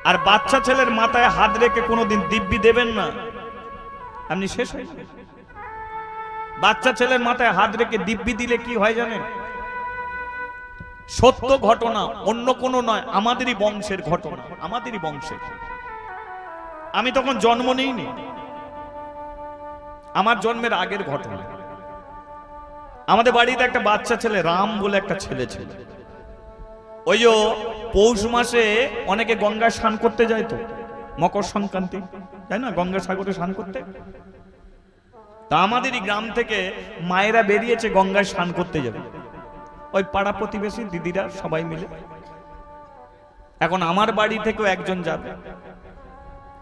আর বাচ্চা ছেলের মাথায় হাত রেখে কোনোদিন দিব্যি দেবেন না, আপনি শেষ হয়ে যাবেন। বাচ্চা ছেলের মাথায় হাত রেখে দিব্যি দিলে কি হয় জানেন? সত্য ঘটনা, অন্য কোনো নয়, আমাদেরই বংশের ঘটনা, আমাদেরই বংশের। আমি তখন জন্ম নেইনি, আমার জন্মের আগের ঘটনা। আমাদের বাড়িতে একটা বাচ্চা ছেলে, রাম বলে একটা ছেলে ছিল। ওই যে পৌষ মাসে অনেকে গঙ্গায় স্নান করতে যায়, তো মকর সংক্রান্তি, তাই না, গঙ্গা সাগরে স্নান করতে। তা আমাদেরই গ্রাম থেকে মায়েরা বেরিয়েছে গঙ্গায় স্নান করতে যাবে, ওই পাড়া প্রতিবেশী দিদিরা সবাই মিলে। এখন আমার বাড়ি থেকেও একজন যাবে,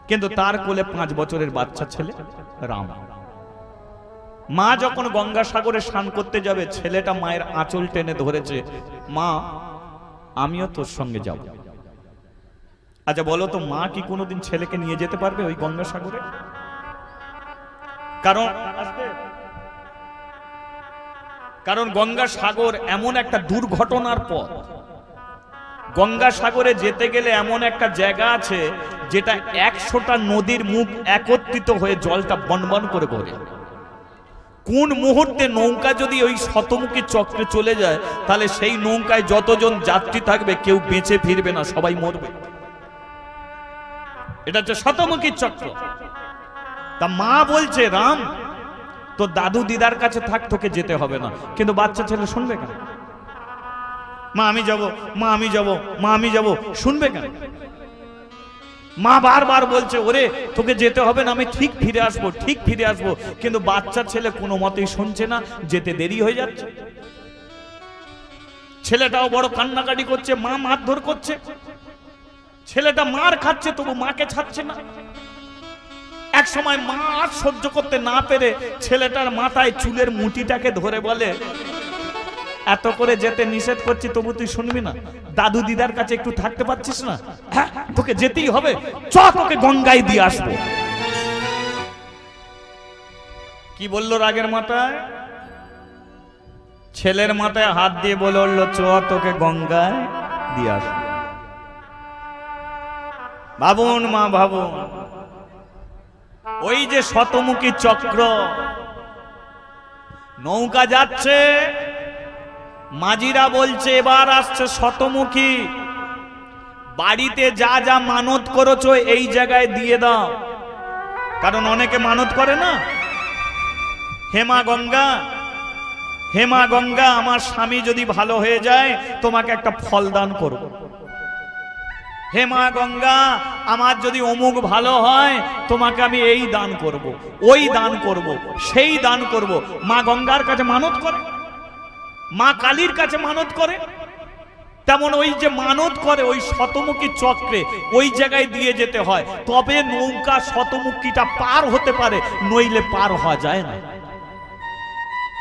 কিন্তু তার কোলে 5 বছরের বাচ্চা ছেলে রাম। মা যখন গঙ্গা সাগরে স্নান করতে যাবে, ছেলেটা মায়ের আঁচল টেনে ধরেছে, মা আমিও তোর সঙ্গে যাব। আচ্ছা বলো তো, মা কি কোনোদিন ছেলেকে নিয়ে যেতে পারবে ওই গঙ্গা সাগরে? কারণ গঙ্গা সাগর এমন একটা দুর্ঘটনার পথ। গঙ্গা সাগরে যেতে গেলে এমন একটা জায়গা আছে যেটা 100টা নদীর মুখ একত্রিত হয়ে জলটা বনবন করে ভরে। কোন মুহূর্তে নৌকা যদি ওই শতমুখী চক্রে চলে যায়, তাহলে সেই নৌকায় যতজন যাত্রী থাকবে কেউ বেঁচে ফিরবে না, সবাই মরবে। এটা হচ্ছে শতমুখী চক্র। তা মা বলছে, রাম তো দাদু দিদার কাছে থাক, তোকে যেতে হবে না। কিন্তু বাচ্চা ছেলে শুনবে কেন? মা আমি যাব, মা আমি যাব, মা আমি যাব, শুনবে কেন? মা বারবার বলছে, ওরে তোকে যেতে হবে না, আমি ঠিক ফিরে আসবো, ঠিক ফিরে আসবো। কিন্তু বাচ্চা ছেলে কোনো মতেই শুনছে না, যেতে দেরি হয়ে যাচ্ছে। ছেলেটাও বড় কান্নাকাটি করছে, মা মারধর করছে। ছেলেটা মার খাচ্ছে, তবু মাকে ছাড়ছে না। এক সময় মা আর সহ্য করতে না পেরে ছেলেটার মাথায় চুলের মুঠিটাকে ধরে বলে, এত করে যেতে নিষেধ করছি, তবু তুই শুনবি না? দাদু দিদার কাছে একটু থাকতে পারছিস না? হ্যাঁ, তোকে যেতেই হবে, চ তোকে গঙ্গায় দিয়ে আসবো। কি বললো রাগের মাথায়? ছেলের মাথায় হাত দিয়ে বলে উঠলো, চ তোকে গঙ্গায় দিয়ে আসবো। ভাবুন মা, ভাবুন, ওই যে শতমুখী চক্র, নৌকা যাচ্ছে, মাঝিরা বলছে এবার আসছে শতমুখী, বাড়িতে যা যা মানত করেছো এই জায়গায় দিয়ে দাও। কারণ অনেকে মানত করে না, হেমা গঙ্গা, হেমা গঙ্গা, আমার স্বামী যদি ভালো হয়ে যায় তোমাকে একটা ফল দান করব। হেমা গঙ্গা, আমার যদি অমুক ভালো হয় তোমাকে আমি এই দান করব, ওই দান করব, সেই দান করব। মা গঙ্গার কাছে মানত করে, মা কালীর কাছে মানত করে। তেমন ওই যে মানত করে ওই শতমুখী চক্রে, ওই জায়গায় দিয়ে যেতে হয়, তবে নৌকা শতমুখীটা পার হতে পারে, নইলে পার হওয়া যায় না।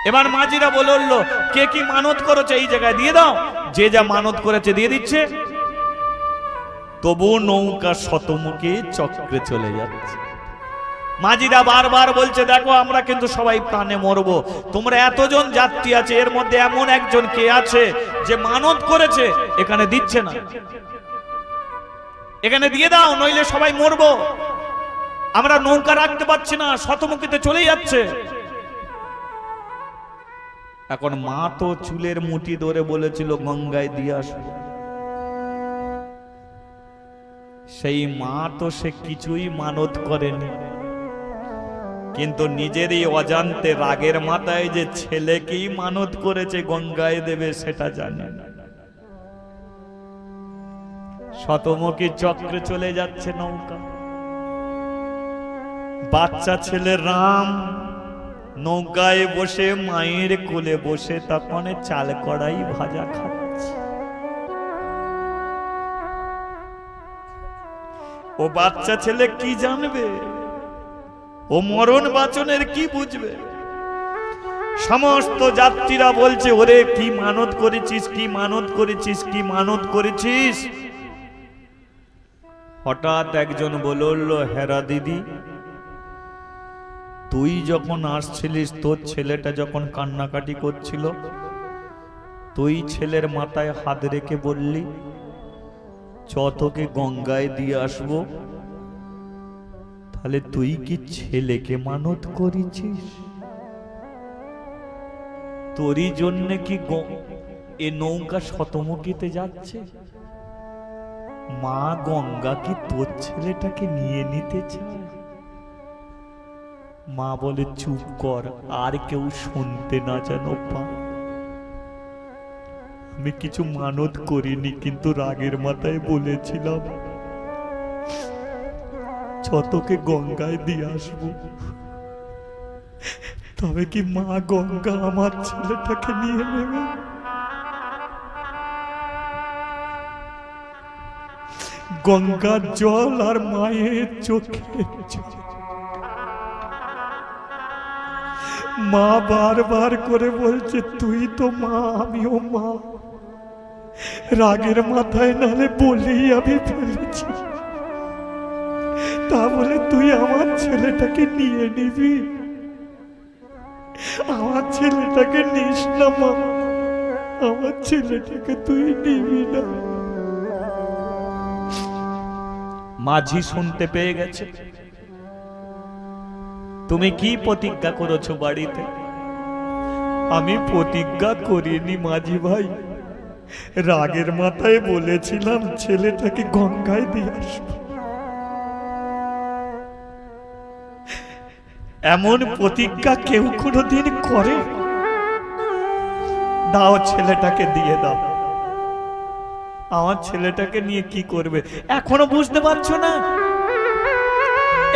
এবার মাঝিরা বলল, কে কি মানত করেছে এই জায়গায় দিয়ে দাও। যে যা মানত করেছে দিয়ে দিচ্ছে, তবু নৌকা শতমুখী চক্রে চলে যাচ্ছে। মাঝিরা বারবার বলছে, দেখো আমরা কিন্তু সবাই প্রাণে মরবো, তোমরা এতজন যাত্রী আছে, এর মধ্যে এমন একজন কে আছে যে মানত করেছে, এখানে দিচ্ছে না, এখানে দিয়ে দাও, নইলে সবাই মরবো, আমরা নৌকা রাখতে পারছি না, শতমুখীতে চলে যাচ্ছে। এখন মা তো চুলের মুঠি ধরে বলেছিল গঙ্গায় দিয়ে আসবো, সেই মা তো সে কিছুই মানত করেনি, কিন্তু নিজেরই অজান্তে রাগের মাথায় যে ছেলেকেই মানত করেছে গঙ্গায় দেবে সেটা জানে না। শতমুখী চক্রে চলে যাচ্ছে নৌকা, বাচ্চা ছেলে রাম নৌকায় বসে মায়ের কোলে বসে তখন চাল কড়াই ভাজা খাচ্ছে। ও বাচ্চা ছেলে কি জানবে, ও মরণ বাঁচনের কি বুঝবে? সমস্ত যাত্রীরা বলছে, ওরে কি মানত করেছিস, কি মানত করেছিস, কি মানত করেছিস। হঠাৎ একজন বলল, হেরা দিদি, তুই যখন আসছিলিস, তোর ছেলেটা যখন কান্নাকাটি করছিল, তুই ছেলের মাথায় হাত রেখে বললি তোকে গঙ্গায় দিয়ে আসবো। তাহলে তুই কি ছেলেকে মানত করেছিস? তোরই জন্য কি এ নৌকা শতমুখীতে যাচ্ছে? মা গঙ্গা কি তোর ছেলেটাকে নিয়ে নিতে চায়? মা বলে চুপ কর, আর কেউ শুনতে না যেন পায়। আমি কিছু মানত করিনি, কিন্তু রাগের মাথায় বলেছিলাম তোকে গঙ্গায় দিয়ে আসবো। তবে কি মা গঙ্গা আমার ছেলেটাকে নিয়ে নেবে? গঙ্গার জল আর মায়ের চোখে মা বারবার করে বলছে তুই তো মা, আমিও মা। রাগের মাথায় নালে বলেই আমি ফেলেছি, তা বলে তুই আমার ছেলেটাকে নিয়ে নিবি? আমার ছেলেটাকে নিস না মা, আমার ছেলেটাকে তুই নিবি না। মাঝি শুনতে পেয়ে গেছে। তুমি কি প্রতিজ্ঞা করেছো বাড়িতে? আমি প্রতিজ্ঞা করিনি মাঝি ভাই, রাগের মাথায় বলেছিলাম ছেলেটাকে গঙ্গায় দিয়ে আসবো। এমন প্রতিজ্ঞা কেউ কোনোদিন করে? দাও ছেলেটাকে দিয়ে দাও। আমার ছেলেটাকে নিয়ে কি করবে এখনো বুঝতে পারছো না?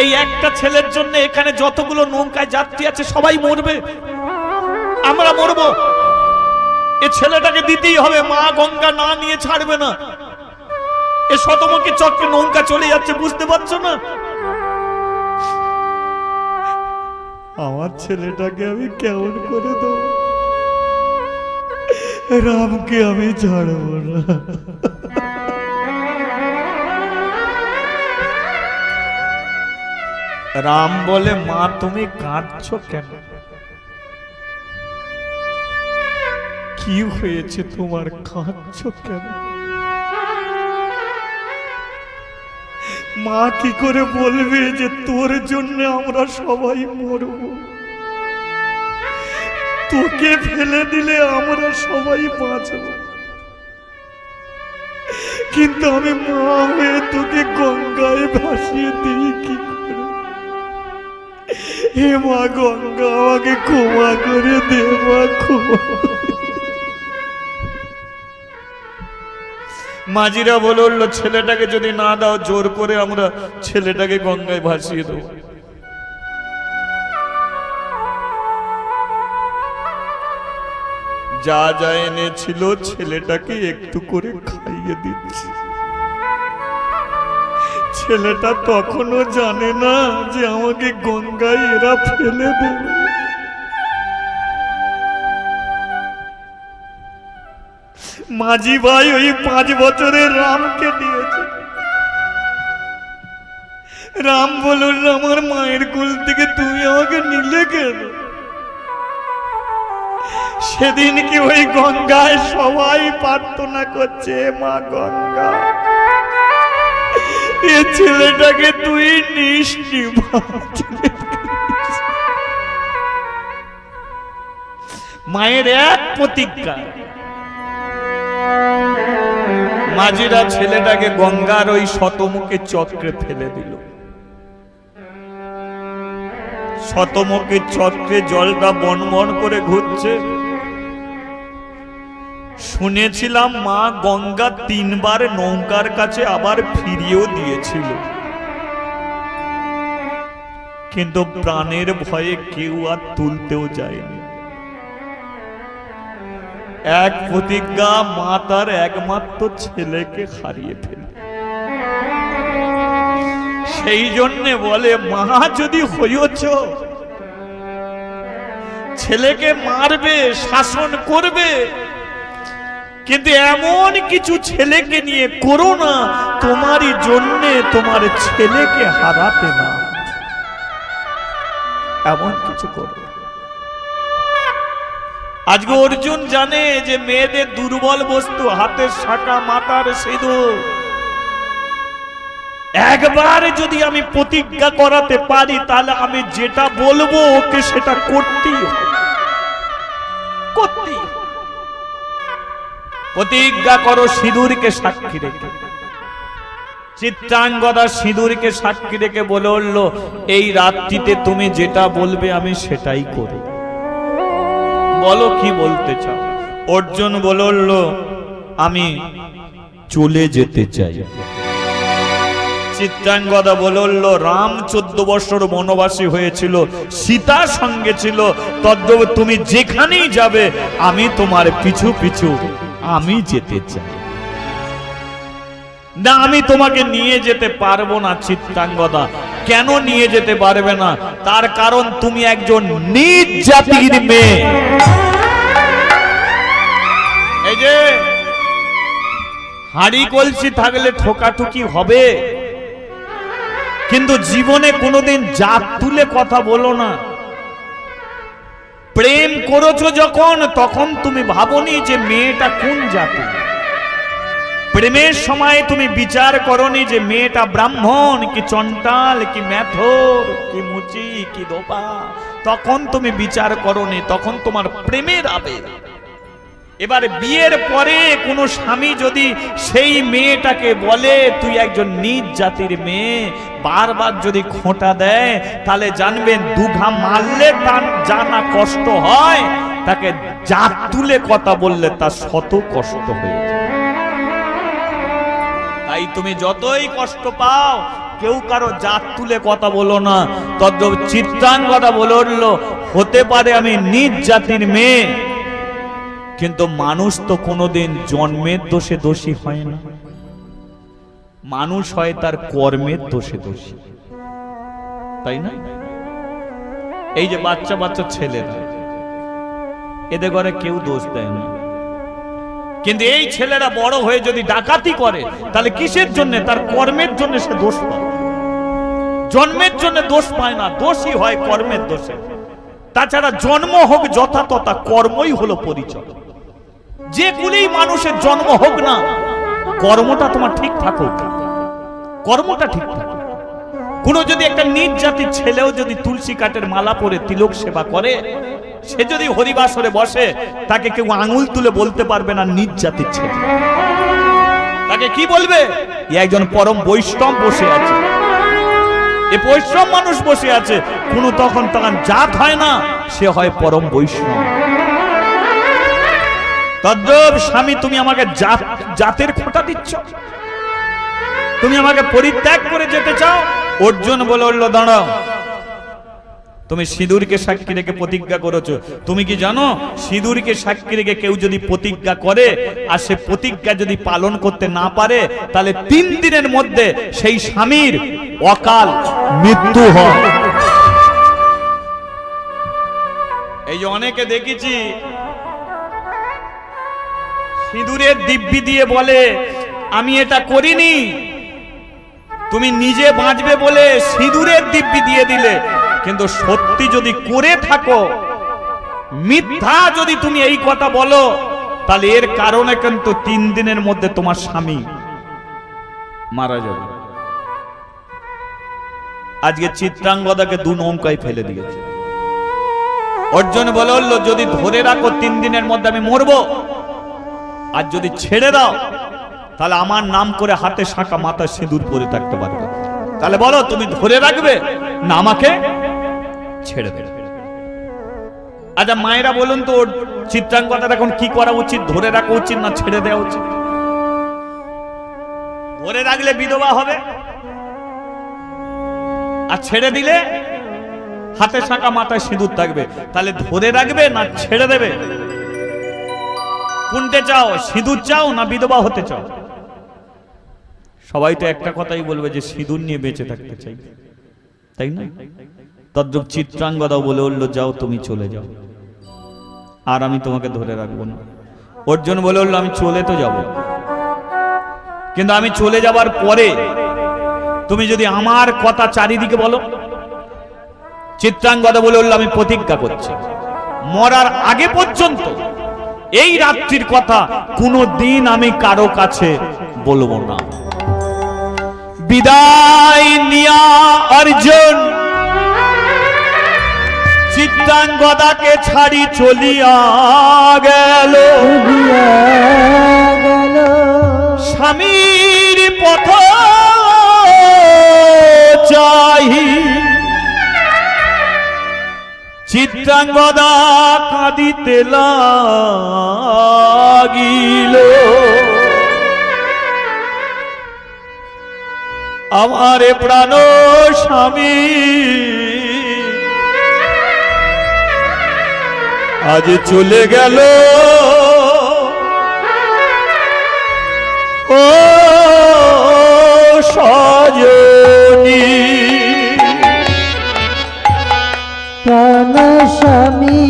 এই একটা ছেলের জন্য এখানে যতগুলো নৌকায় যাত্রী আছে সবাই মরবে, আমরা মরবো। এ ছেলেটাকে দিতেই হবে, মা গঙ্গা না নিয়ে ছাড়বে না। এ শতমুখী চক্রে নৌকা চলে যাচ্ছে, বুঝতে পারছো না? আমার ছেলেটাকে আমি কেমন করে দেবো? রামকে আমি ছাড়বো না। রাম বলে মা তুমি কাঁদছো কেন? কি হয়েছে তোমার, কাঁদছো কেন? মা কি করে বলবে যে তোর জন্য আমরা সবাই মরব? তোকে ফেলে দিলে আমরা সবাই বাঁচব, কিন্তু আমি মা হয়ে তোকে গঙ্গায় ভাসিয়ে দিই কি করে? হে মা গঙ্গা, আমাকে ক্ষমা করে দে মা, ক্ষমা। মাঝিরা বলে উঠল ছেলেটাকে যদি না দাও জোর করে আমরা ছেলেটাকে গঙ্গায় ভাসিয়ে দেব। যা যা এনেছিল ছেলেটাকে একটু করে খাইয়ে দিচ্ছি। ছেলেটা তখনও জানে না যে আমাকে গঙ্গায় এরা ফেলে দেবে। মাঝি ভাই ওই 5 বছরের রামকে দিয়েছে। রাম বলল আমার মায়ের কোল থেকে তুমি আমাকে নিলে কেন? সেদিন কি ওই গঙ্গায় সবাই প্রার্থনা করছে, মা গঙ্গা এ ছেলেটাকে তুই নিস নি। মায়ের এক প্রতিজ্ঞা। মাঝিরা ছেলেটাকে গঙ্গার ওই শতমুখী চক্রে ফেলে দিল। শতমুখী চক্রে জলটা বনবন করে ঘুরছে। শুনেছিলাম মা গঙ্গা 3 বার নৌকার কাছে আবার ফিরিয়েও দিয়েছিল, কিন্তু প্রাণের ভয়ে কেউ আর তুলতেও যায়নি। এক প্রতিজ্ঞা, মা তার একমাত্র ছেলেকে হারিয়ে ফেলে। সেই জন্যে বলে মা যদি হইছ ছেলেকে মারবে, শাসন করবে, কিন্তু এমন কিছু ছেলেকে নিয়ে করো না তোমারই জন্যে তোমার ছেলেকে হারাতে না। এমন কিছু করো। আজকে অর্জুন জানে যে মেয়েদের দুর্বল বস্তু হাতের শাখা, মাথার সিঁদুর, একবার যদি আমি প্রতিজ্ঞা করাতে পারি তাহলে আমি যেটা বলবো ওকে সেটা করতেই হবে। প্রতিজ্ঞা করো সিঁদুরকে সাক্ষী রেখে। চিত্রাঙ্গদা সিঁদুরকে সাক্ষী রেখে বলে উঠল, এই রাত্রিতে তুমি যেটা বলবে আমি সেটাই করব। বলো কি বলতে চাও? অর্জুন বলে উঠল, আমি চলে যেতে চাই। চিত্রাঙ্গদা বলে উঠল, রাম 14 বছর বনবাসী হয়েছিল, সীতা সঙ্গে ছিল, তদ্রূপ তুমি যেখানেই যাবে আমি তোমার পিছু পিছু আমি যেতে চাই। না, আমি তোমাকে নিয়ে যেতে পারবো না। চিত্রাঙ্গদা, কেন নিয়ে যেতে পারবে না? তার কারণ তুমি একজন নিজ জাতির মেয়ে। এই যে হাড়ি কলসি থাকলে ঠোকাঠুকি হবে, কিন্তু জীবনে কোনোদিন জাত তুলে কথা বলো না। প্রেম করেছো যখন, তখন তুমি ভাবনি যে মেয়েটা কোন জাতি। প্রেমের সময় তুমি বিচার করনি যে মেয়েটা ব্রাহ্মণ কি চন্টাল কি মেথর কি মুচি কি দোপা। তখন তুমি বিচার করনি, তখন তোমার প্রেমের আবেগ। এবার বিয়ের পরে কোনো স্বামী যদি সেই মেয়েটাকে বলে তুই একজন নিজ জাতির মেয়ে, বারবার যদি খোঁটা দেয়, তাহলে জানবেন দুঘা মারলে তার যা না কষ্ট হয়, তাকে জাত তুলে কথা বললে তার শত কষ্ট হয়ে যায়। তাই তুমি যতই কষ্ট পাও, কেউ কারো জাত তুলে কথা বলো না। তদ্রূপ চিত্রাঙ্গদা বলে উঠল, হতে পারে আমি নিজ জাতির মেয়ে, কিন্তু মানুষ তো কোনোদিন জন্মের দোষে দোষী হয় না। মানুষ হয় তার কর্মের দোষে দোষী, তাই না? এই যে বাচ্চা বাচ্চা ছেলেরা, এদের ঘরে কেউ দোষ দেয় না, কিন্তু এই ছেলেরা বড় হয়ে যদি ডাকাতি করে, তাহলে কিসের জন্য? তার কর্মের জন্য সে দোষ পায়। জন্মের জন্য দোষ পায় না, দোষী হয় কর্মের দোষে। তাছাড়া জন্ম হোক যথাতথা, কর্মই হলো পরিচয়। যে কুলেই মানুষের জন্ম হোক না, কর্মটা তোমার ঠিক থাকুক, কর্মটা ঠিক থাকুক। কোন যদি একটা নিজ জাতির ছেলেও যদি তুলসী কাঠের মালা পরে তিলক সেবা করে, সে যদি হরিবাসরে বসে, তাকে কেউ আঙুল তুলে বলতে পারবে না নিজ জাতির ছেলে। তাকে কি বলবে? একজন পরম বৈষ্ণব বসে আছে, এ বৈষ্ণব মানুষ বসে আছে। কোনো তখন জাত হয় না, সে হয় পরম বৈষ্ণব। তদ্রূপ স্বামী, তুমি আমাকে জাতের খোঁটা দিচ্ছ, তুমি আমাকে পরিত্যাগ করে যেতে চাও। অর্জুন বলে উঠল, দাঁড়াও, তুমি সিঁদুরকে সাক্ষী রেখে প্রতিজ্ঞা করেছো। তুমি কি জানো, সিঁদুরকে সাক্ষী রেখে কেউ যদি প্রতিজ্ঞা করে আর সে প্রতিজ্ঞা যদি পালন করতে না পারে, তাহলে 3 দিনের মধ্যে সেই স্বামীর অকাল মৃত্যু হয়। এই যে অনেকে দেখেছি সিঁদুরের দিব্যি দিয়ে বলে আমি এটা করিনি, তুমি নিজে বাঁচবে বলে সিঁদুরের দিব্যি দিয়ে দিলে, কিন্তু সত্যি যদি করে থাকো, মিথ্যা যদি তুমি এই কথা বলো, তাহলে এর কারণে কিন্তু 3 দিনের মধ্যে তোমার স্বামী মারা যাবে। আজকে চিত্রাঙ্গদাকে 2 নৌকায় ফেলে দিয়েছে। অর্জুন বলল, যদি ধরে রাখো 3 দিনের মধ্যে আমি মরবো, আর যদি ছেড়ে দাও তাহলে আমার নাম করে হাতে শাঁখা মাথায় সিঁদুর পরে থাকতে পারবে। তাহলে বলো, তুমি ধরে রাখবে না আমাকে ছেড়ে দেবে? আচ্ছা মায়েরা বলুন তো, চিত্রাঙ্গদার এখন কি করা উচিত? ধরে রাখা উচিত না ছেড়ে দেওয়া উচিত? ধরে রাখলে বিধবা হবে, আর ছেড়ে দিলে হাতে শাঁখা মাথায় সিঁদুর থাকবে। তাহলে ধরে রাখবে না ছেড়ে দেবে? কোনটা চাও? সিঁদুর চাও না বিধবা হতে চাও? সবাই তো একটা কথাই বলবে যে সিঁদুর নিয়ে বেঁচে থাকতে চাই, তাই না? তদ্রূপ চিত্রাঙ্গদাও বলে উঠল, যাও তুমি চলে যাও, আর আমি তোমাকে ধরে রাখবো না। অর্জুন বলে উঠল, আমি চলে তো যাব, কিন্তু আমি চলে যাবার পরে তুমি যদি আমার কথা চারিদিকে বলো। চিত্রাঙ্গদা বলে উঠল, আমি প্রতিজ্ঞা করছি মরার আগে পর্যন্ত এই রাত্রির কথা কোনোদিন আমি কারো কাছে বলবো না। বিদায় নিয়া অর্জুন চিত্রাঙ্গদাকে ছাড়ি চলিয়া গেল। স্বামীর পথ চাহি চিত্রাঙ্গদা কাঁদিতে লাগিল। আমারে প্রাণ স্বামী আজ চলে গেল, ও সজনী। প্রাণ স্বামী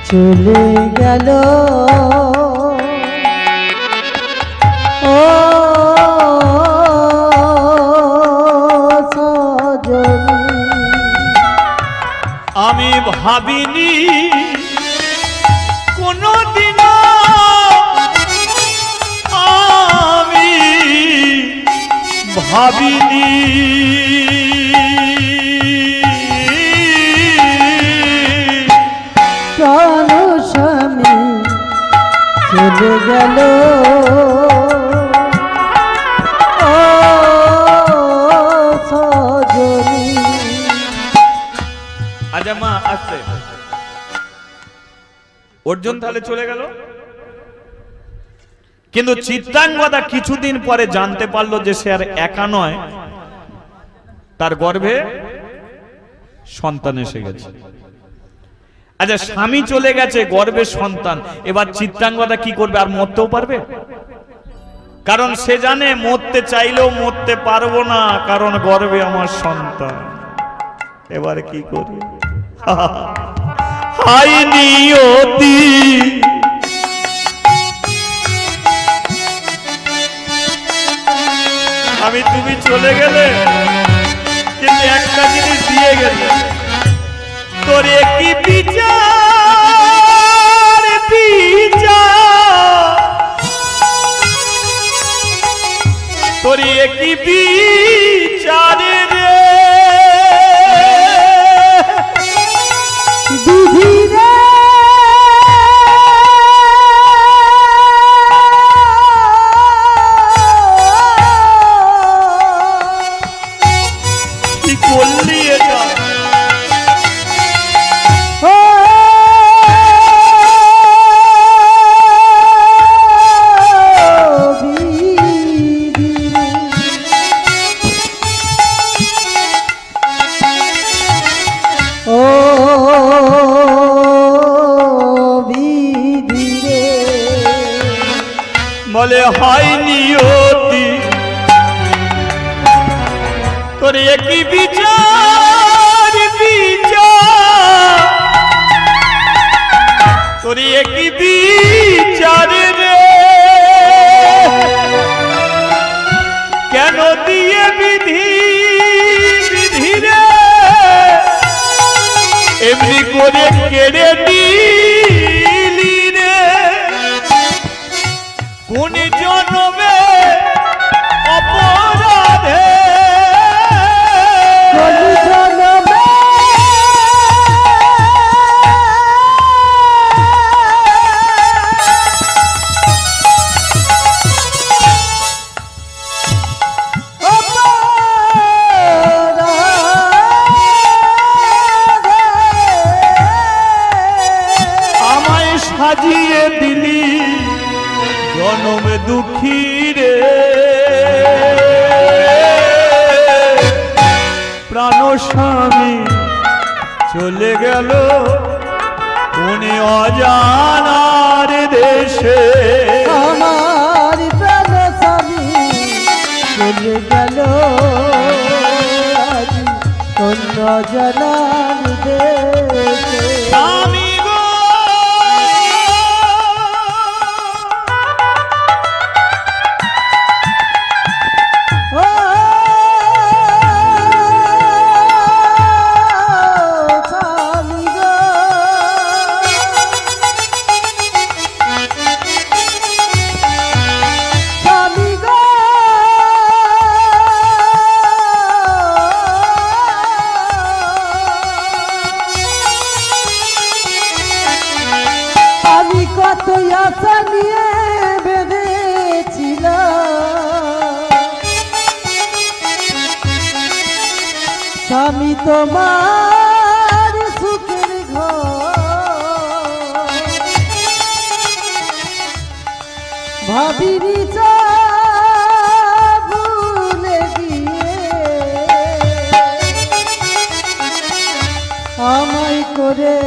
চলে গেল, ও সজনী। আমি ভাবিনি কোনদিন, আমি ভাবিনি প্রাণ স্বামী চলে গেল, ও সজনী। আচ্ছা মা আসতে, অর্জুন তাহলে চলে গেল, কিন্তু চিত্রাঙ্গদা কিছুদিন পরে জানতে পারলো যে সে আর একা নয়, তার গর্ভে সন্তান এসে গেছে। আচ্ছা স্বামী চলে গেছে, গর্ভে সন্তান, এবার চিত্রাঙ্গদা কি করবে? আর মরতেও পারবে? কারণ সে জানে মরতে চাইলেও মরতে পারবো না, কারণ গর্ভে আমার সন্তান। এবার কি করি? হাই নিয়তি, আমি তুমি চলে গেলে কিন্তু একটা জিনিস দিয়ে গেলে, তোরে কি বিচার বিচার, তোরে কি বিচার রে বিধি রে, কি করলি এটা? বলে হয় নিয়তি, তোর একই বিচার বিচার, তোর একই বিচার রে কেন দিয়ে বিধি বিধি রে এমনি করে কেড়ে দিলি রে, কোন জন্মে অপরাধে আমায় সাজিয়ে দিলি জনম দুঃখী রে, প্রাণ স্বামী চলে গেল কোনে অজানার দেশে। আমার প্রাণ স্বামী চলে গেল আজ অন্য জানার দেশে। স্বামী গো ও স্বামী গো, তোমার সুখের ঘর ভাবিনি ভুলে গিয়ে আমায় করে